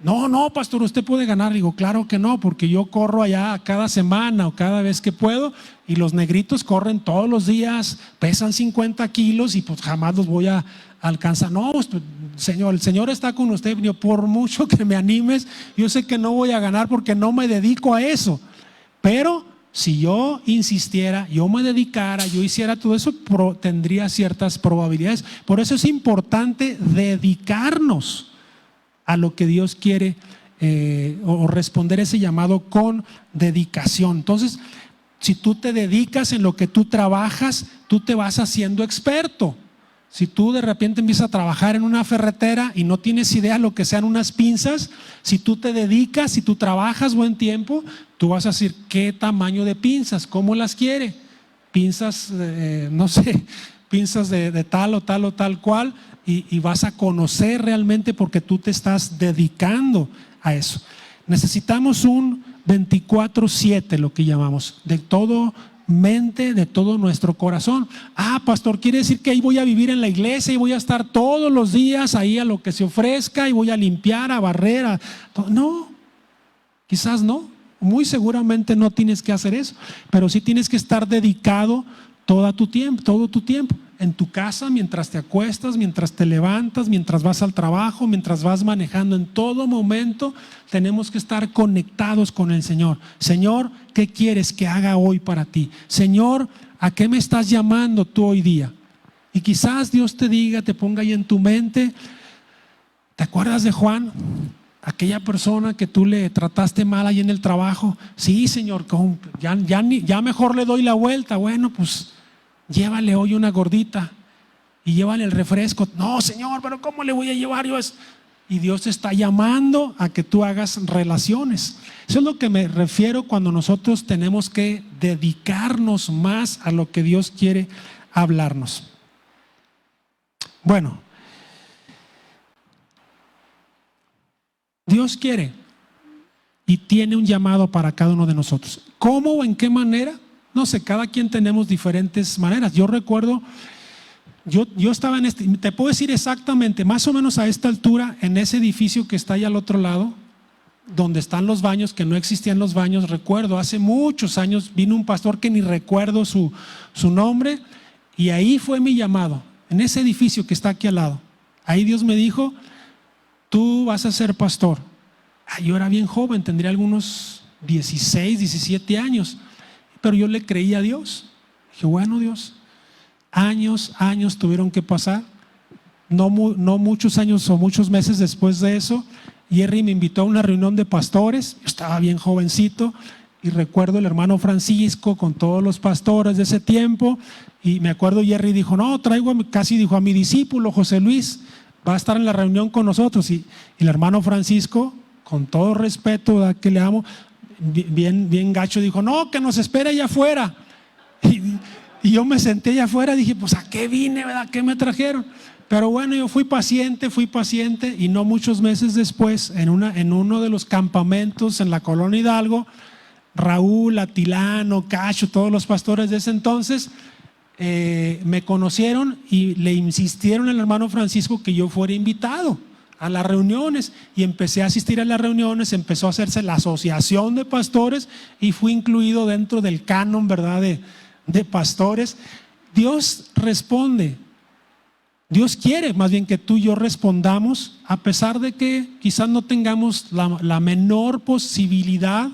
No, pastor, usted puede ganar. Digo, claro que no, porque yo corro allá cada semana o cada vez que puedo, y los negritos corren todos los días, pesan 50 kilos y pues jamás los voy a alcanzar. No, Señor, el Señor está con usted. Yo, por mucho que me animes, yo sé que no voy a ganar porque no me dedico a eso. Pero si yo insistiera, yo me dedicara, yo hiciera todo eso, tendría ciertas probabilidades. Por eso es importante dedicarnos a lo que Dios quiere, o responder ese llamado con dedicación. Entonces, si tú te dedicas en lo que tú trabajas, tú te vas haciendo experto. Si tú de repente empiezas a trabajar en una ferretera y no tienes idea lo que sean unas pinzas, si tú te dedicas, si tú trabajas buen tiempo, tú vas a decir qué tamaño de pinzas, cómo las quiere. Pinzas, no sé, pinzas de tal o tal o tal cual. Y vas a conocer realmente porque tú te estás dedicando a eso. Necesitamos un 24/7, lo que llamamos, de todo mente, de todo nuestro corazón. Pastor, quiere decir que ahí voy a vivir en la iglesia y voy a estar todos los días ahí a lo que se ofrezca y voy a limpiar, a barrer. No, quizás no. Muy seguramente no tienes que hacer eso, pero sí tienes que estar dedicado todo tu tiempo, en tu casa, mientras te acuestas, mientras te levantas, mientras vas al trabajo, mientras vas manejando. En todo momento tenemos que estar conectados con el Señor. Señor, ¿qué quieres que haga hoy para ti? Señor, ¿a qué me estás llamando tú hoy día? Y quizás Dios te diga, te ponga ahí en tu mente, ¿te acuerdas de Juan? Aquella persona que tú le trataste mal ahí en el trabajo. Sí, Señor, ya mejor le doy la vuelta. Bueno, pues llévale hoy una gordita y llévale el refresco. No, Señor, pero ¿cómo le voy a llevar yo eso? y Dios te está llamando a que tú hagas relaciones. Eso es lo que me refiero cuando nosotros tenemos que dedicarnos más a lo que Dios quiere hablarnos. Bueno, Dios quiere y tiene un llamado para cada uno de nosotros. ¿Cómo o en qué manera? No sé, cada quien tenemos diferentes maneras. Yo recuerdo, yo estaba te puedo decir exactamente, más o menos a esta altura, en ese edificio que está ahí al otro lado, donde están los baños, que no existían los baños. Recuerdo, hace muchos años vino un pastor que ni recuerdo su nombre, y ahí fue mi llamado, en ese edificio que está aquí al lado. Ahí Dios me dijo: tú vas a ser pastor. Yo era bien joven, tendría algunos 16, 17 años, pero yo le creí a Dios. Dije, bueno, Dios, años tuvieron que pasar, no muchos años o muchos meses después de eso, Jerry me invitó a una reunión de pastores. Yo estaba bien jovencito y recuerdo el hermano Francisco con todos los pastores de ese tiempo, y me acuerdo Jerry dijo: no, traigo casi dijo a mi discípulo José Luis, va a estar en la reunión con nosotros. Y el hermano Francisco, con todo respeto, ¿verdad?, que le amo, bien gacho, dijo: no, que nos espere allá afuera. Y yo me senté allá afuera, dije: pues ¿a qué vine, verdad? ¿Qué me trajeron? Pero bueno, yo fui paciente, y no muchos meses después, en uno de los campamentos en la Colonia Hidalgo, Raúl, Atilano, Cacho, todos los pastores de ese entonces me conocieron y le insistieron al hermano Francisco que yo fuera invitado a las reuniones, y empecé a asistir a las reuniones. Empezó a hacerse la asociación de pastores y fui incluido dentro del canon, ¿verdad?, de pastores. Dios responde. Dios quiere más bien que tú y yo respondamos, a pesar de que quizás no tengamos la menor posibilidad,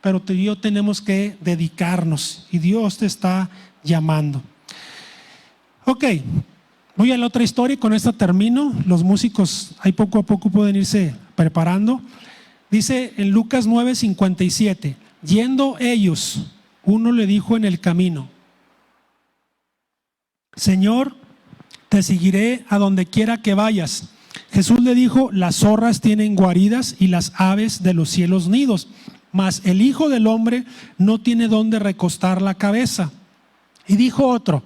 pero tú y yo tenemos que dedicarnos, y Dios te está llamando. Ok, voy a la otra historia y con esta termino. Los músicos ahí poco a poco pueden irse preparando. Dice en Lucas 9:57, yendo ellos, uno le dijo en el camino: Señor, te seguiré a donde quiera que vayas. Jesús le dijo: las zorras tienen guaridas y las aves de los cielos nidos, mas el Hijo del Hombre no tiene dónde recostar la cabeza. Y dijo otro: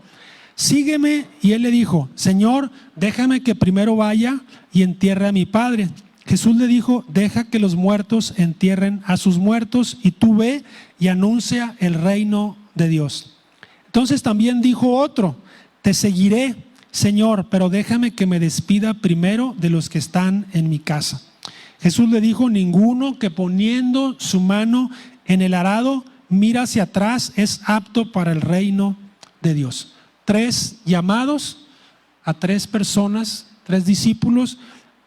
sígueme. Y él le dijo: Señor, déjame que primero vaya y entierre a mi padre. Jesús le dijo: deja que los muertos entierren a sus muertos, y tú ve y anuncia el reino de Dios. Entonces también dijo otro: te seguiré, Señor, pero déjame que me despida primero de los que están en mi casa. Jesús le dijo: ninguno que poniendo su mano en el arado mira hacia atrás es apto para el reino de Dios. 3 llamados a 3 personas, 3 discípulos,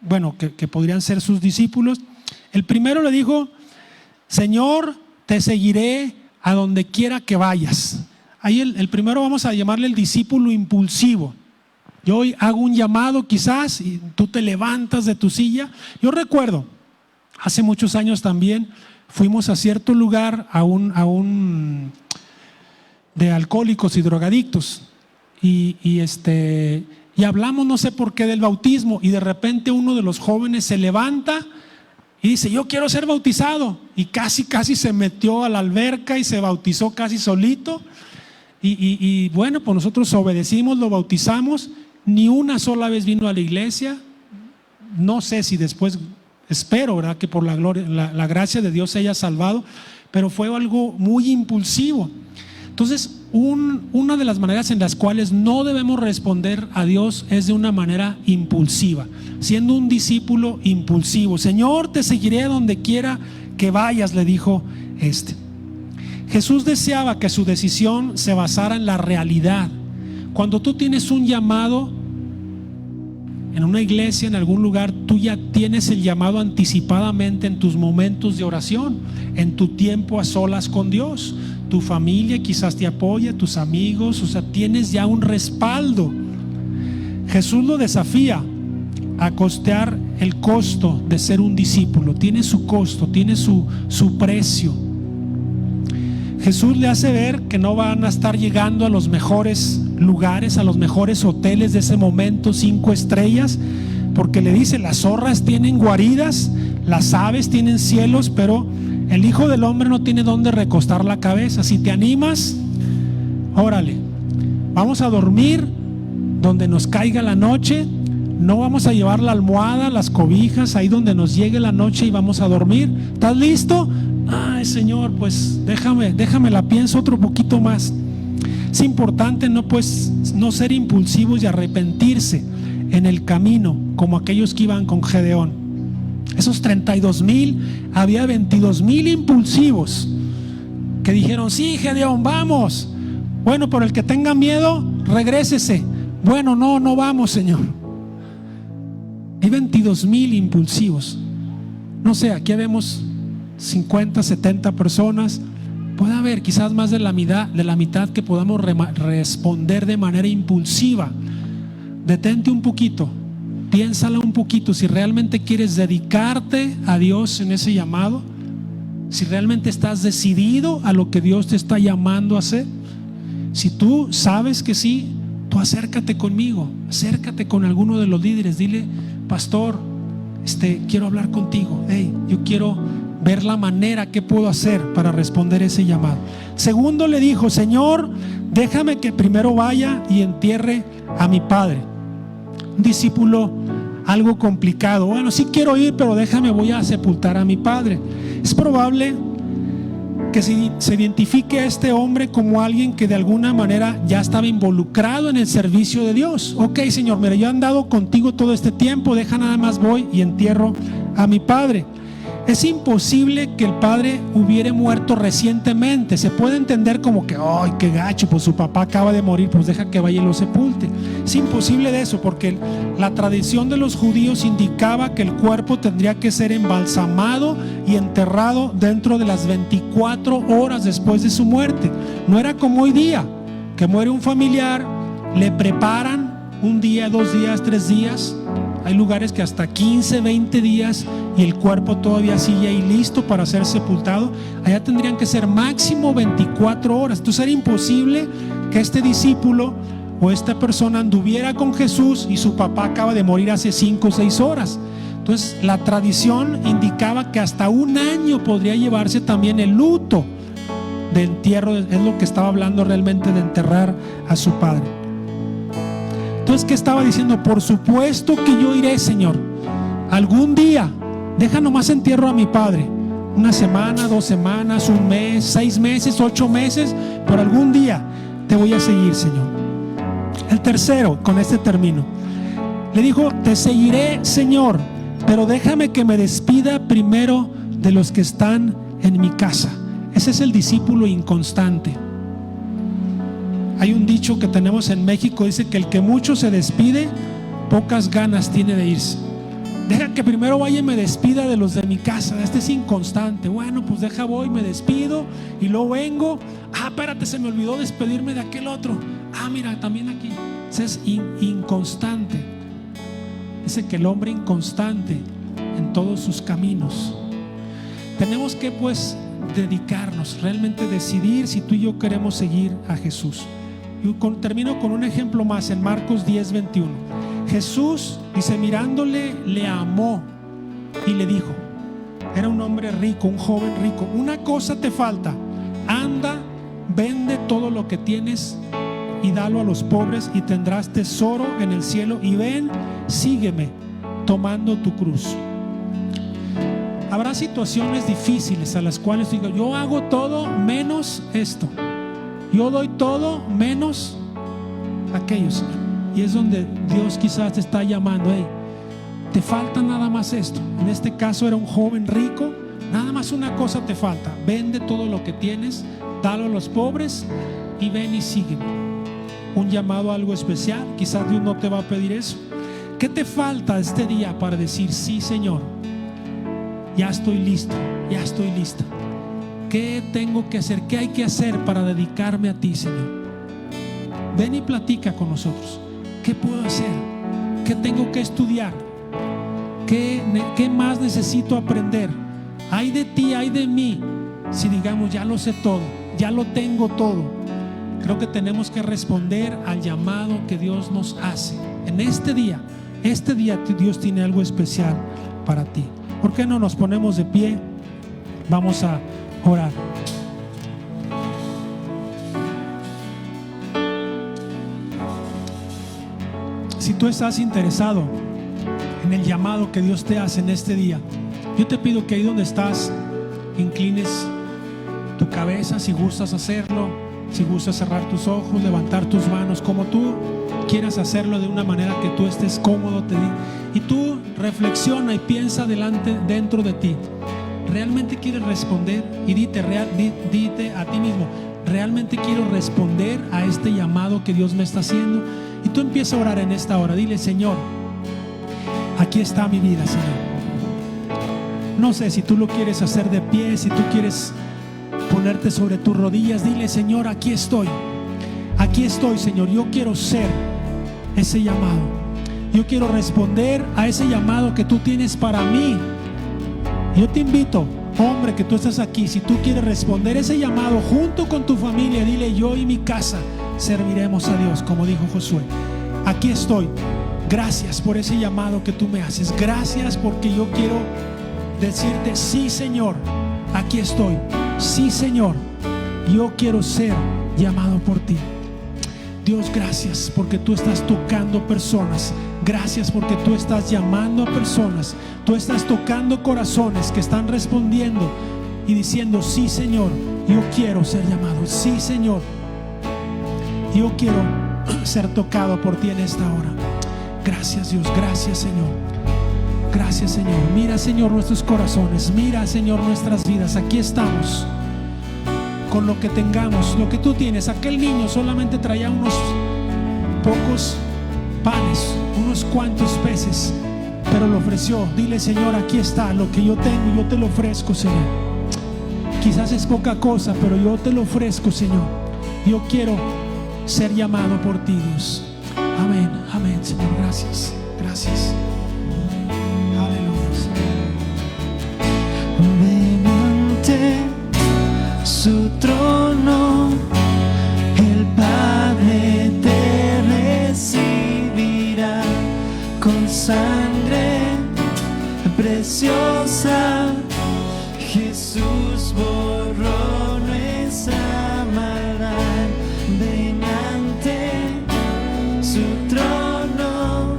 bueno, que podrían ser sus discípulos. El primero le dijo: Señor, te seguiré a donde quiera que vayas. Ahí el primero vamos a llamarle el discípulo impulsivo. Yo hoy hago un llamado quizás y tú te levantas de tu silla. Yo recuerdo, hace muchos años también, fuimos a cierto lugar, a un de alcohólicos y drogadictos, y hablamos, no sé por qué, del bautismo, y de repente uno de los jóvenes se levanta y dice: yo quiero ser bautizado, y casi se metió a la alberca y se bautizó casi solito. Y bueno, pues nosotros obedecimos, lo bautizamos. Ni una sola vez vino a la iglesia. No sé si después, espero, ¿verdad?, que por la gracia de Dios se haya salvado, pero fue algo muy impulsivo. Entonces, una de las maneras en las cuales no debemos responder a Dios es de una manera impulsiva, siendo un discípulo impulsivo. Señor, te seguiré a donde quiera que vayas, le dijo Jesús deseaba que su decisión se basara en la realidad. Cuando tú tienes un llamado en una iglesia, en algún lugar, tú ya tienes el llamado anticipadamente en tus momentos de oración, en tu tiempo a solas con Dios. Tu familia quizás te apoya, tus amigos, o sea, tienes ya un respaldo. Jesús lo desafía a costear el costo de ser un discípulo. Tiene su costo, tiene su precio. Jesús le hace ver que no van a estar llegando a los mejores lugares, a los mejores hoteles de ese momento, 5 estrellas, porque le dice: las zorras tienen guaridas, las aves tienen cielos, pero el Hijo del Hombre no tiene dónde recostar la cabeza. Si te animas, órale, vamos a dormir donde nos caiga la noche. No vamos a llevar la almohada, las cobijas, ahí donde nos llegue la noche, y vamos a dormir. ¿Estás listo? Ay, Señor, pues déjame la pienso otro poquito más. Es importante no ser impulsivos y arrepentirse en el camino, como aquellos que iban con Gedeón. Esos 32,000, había 22,000 impulsivos que dijeron: sí, Gedeón, vamos. Bueno, por el que tenga miedo, regrésese. Bueno, no vamos, Señor. Hay 22,000 impulsivos. No sé, aquí vemos 50, 70 personas. Puede haber quizás más de la mitad que podamos responder de manera impulsiva. Detente un poquito, piénsala un poquito. Si realmente quieres dedicarte a Dios en ese llamado, si realmente estás decidido a lo que Dios te está llamando a hacer, si tú sabes que sí, tú acércate conmigo, acércate con alguno de los líderes, dile: pastor, quiero hablar contigo. Yo quiero ver la manera que puedo hacer para responder ese llamado. Segundo, le dijo: Señor, déjame que primero vaya y entierre a mi padre. Un discípulo algo complicado. Bueno, sí quiero ir, pero voy a sepultar a mi padre. Es probable que se identifique a este hombre como alguien que de alguna manera ya estaba involucrado en el servicio de Dios. Ok, Señor, mira, yo he andado contigo todo este tiempo, nada más voy y entierro a mi padre. Es imposible que el padre hubiera muerto recientemente. Se puede entender como que: ¡ay, qué gacho! Pues su papá acaba de morir, pues deja que vaya y lo sepulte. Es imposible de eso, porque la tradición de los judíos indicaba que el cuerpo tendría que ser embalsamado y enterrado dentro de las 24 horas después de su muerte. No era como hoy día, que muere un familiar, le preparan un día, 2 días, 3 días. Hay lugares que hasta 15, 20 días y el cuerpo todavía sigue ahí listo para ser sepultado. Allá tendrían que ser máximo 24 horas. Entonces era imposible que este discípulo o esta persona anduviera con Jesús y su papá acaba de morir hace 5 o 6 horas. Entonces la tradición indicaba que hasta 1 año podría llevarse también el luto de entierro. Es lo que estaba hablando realmente, de enterrar a su padre. Entonces, ¿qué estaba diciendo? Por supuesto que yo iré, Señor. Algún día, deja nomás entierro a mi padre. 1 semana, 2 semanas, 1 mes, 6 meses, 8 meses, pero algún día te voy a seguir, Señor. El tercero, con este termino, le dijo: te seguiré, Señor, pero déjame que me despida primero de los que están en mi casa. Ese es el discípulo inconstante. Hay un dicho que tenemos en México, dice que el que mucho se despide, pocas ganas tiene de irse. Deja que primero vaya y me despida de los de mi casa. Este es inconstante. Bueno, pues voy, me despido y luego vengo. Espérate, se me olvidó despedirme de aquel otro. Mira, también aquí. Ese es inconstante. Dice que el hombre inconstante en todos sus caminos. Tenemos que dedicarnos, realmente decidir si tú y yo queremos seguir a Jesús. Y termino con un ejemplo más en Marcos 10:21. Jesús, dice, mirándole, le amó y le dijo: era un hombre rico, un joven rico: una cosa te falta, anda, vende todo lo que tienes y dalo a los pobres, y tendrás tesoro en el cielo, y ven, sígueme, tomando tu cruz. Habrá situaciones difíciles a las cuales digo: yo hago todo menos esto, yo doy todo menos aquellos. Y es donde Dios quizás te está llamando: te falta nada más esto. En este caso era un joven rico. Nada más una cosa te falta: vende todo lo que tienes, dalo a los pobres y ven y sígueme. Un llamado a algo especial. Quizás Dios no te va a pedir eso. ¿Qué te falta este día para decir: sí, Señor, ya estoy listo, ya estoy lista? ¿Qué tengo que hacer? ¿Qué hay que hacer para dedicarme a ti, Señor? Ven y platica con nosotros. ¿Qué puedo hacer? ¿Qué tengo que estudiar? ¿Qué más necesito aprender? Ay de ti, ay de mí, si digamos: ya lo sé todo, ya lo tengo todo. Creo que tenemos que responder al llamado que Dios nos hace en este día Este día Dios tiene algo especial para ti. ¿Por qué no nos ponemos de pie? Vamos a orar. Si tú estás interesado en el llamado que Dios te hace en este día, yo te pido que ahí donde estás inclines tu cabeza, si gustas hacerlo, si gustas cerrar tus ojos, levantar tus manos, como tú quieras hacerlo, de una manera que tú estés cómodo. Y tú reflexiona y piensa dentro de ti. ¿Realmente quieres responder? Y dite a ti mismo: ¿realmente quiero responder a este llamado que Dios me está haciendo? Y tú empieza a orar en esta hora. Dile: Señor, aquí está mi vida, Señor. No sé si tú lo quieres hacer de pie, si tú quieres ponerte sobre tus rodillas. Dile: Señor, aquí estoy, Señor. Yo quiero ser ese llamado. Yo quiero responder a ese llamado que tú tienes para mí. Yo te invito, hombre, que tú estás aquí, si tú quieres responder ese llamado junto con tu familia, dile: yo y mi casa serviremos a Dios, como dijo Josué. Aquí estoy. Gracias por ese llamado que tú me haces. Gracias porque yo quiero decirte: sí, Señor, aquí estoy. Sí, Señor, yo quiero ser llamado por ti. Dios, gracias porque tú estás tocando personas. Gracias porque tú estás llamando a personas. Tú estás tocando corazones que están respondiendo y diciendo: sí, Señor, yo quiero ser llamado. Sí, Señor, yo quiero ser tocado por ti en esta hora. Gracias, Dios. Gracias, Señor. Gracias, Señor. Mira, Señor, nuestros corazones. Mira, Señor, nuestras vidas. Aquí estamos con lo que tengamos, lo que tú tienes. Aquel niño solamente traía unos pocos panes, unos cuantos peces, pero lo ofreció. Dile: Señor, aquí está lo que yo tengo, yo te lo ofrezco, Señor. Quizás es poca cosa, pero yo te lo ofrezco, Señor. Yo quiero ser llamado por ti, Dios. Amén, amén, Señor. Gracias, gracias. Su trono, el Padre te recibirá con sangre preciosa. Jesús borró nuestra maldad. Ven ante su trono,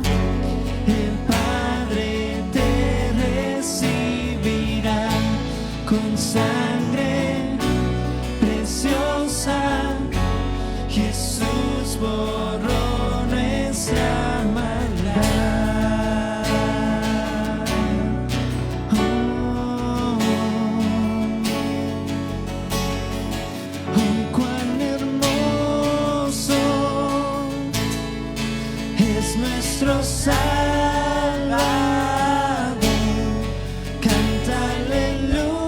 el Padre te recibirá con sangre preciosa. Jesús borró nuestra maldad. Oh, oh, cuán hermoso es nuestro Salvador. Canta aleluya.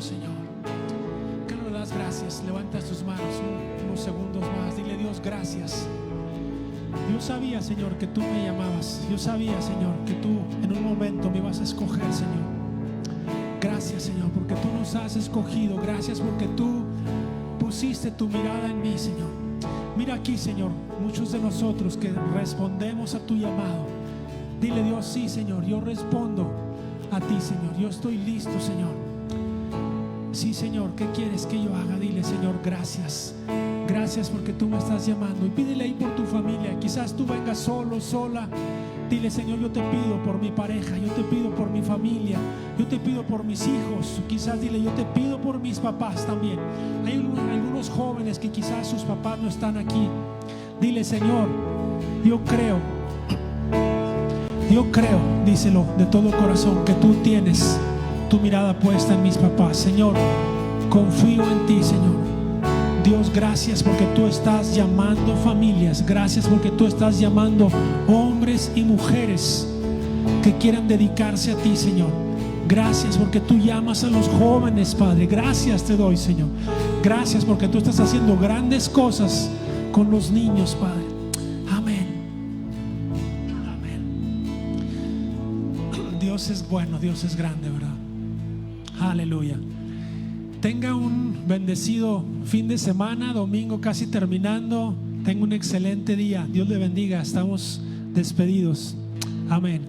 amamos, Señor. Que le das gracias. Levanta tus manos unos segundos más. Dile: Dios, gracias. Yo sabía, Señor, que tú me llamabas. Yo sabía, Señor, que tú en un momento me ibas a escoger, Señor. Gracias, Señor, porque tú nos has escogido. Gracias porque tú pusiste tu mirada en mí, Señor. Mira aquí, Señor, muchos de nosotros que respondemos a tu llamado. Dile: Dios, sí, Señor, yo respondo a ti, Señor. Yo estoy listo, Señor. Sí, Señor, ¿qué quieres que yo haga? Dile: Señor, gracias. Gracias porque tú me estás llamando. Y pídele ahí por tu familia. Quizás tú vengas solo, sola. Dile: Señor, yo te pido por mi pareja, yo te pido por mi familia, yo te pido por mis hijos. Quizás dile: yo te pido por mis papás también. Hay algunos jóvenes que quizás sus papás no están aquí. Dile: Señor, yo creo, díselo de todo corazón, que tú tienes tu mirada puesta en mis papás. Señor, confío en ti, Señor. Dios, gracias porque tú estás llamando familias. Gracias porque tú estás llamando hombres y mujeres que quieran dedicarse a ti, Señor. Gracias porque tú llamas a los jóvenes, Padre. Gracias te doy, Señor. Gracias porque tú estás haciendo grandes cosas con los niños, Padre. Amén. Amén. Dios es bueno, Dios es grande, ¿verdad? Aleluya. Tenga un bendecido fin de semana, domingo casi terminando. Tenga un excelente día. Dios le bendiga. Estamos despedidos. Amén.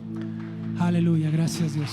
Aleluya. Gracias, Dios.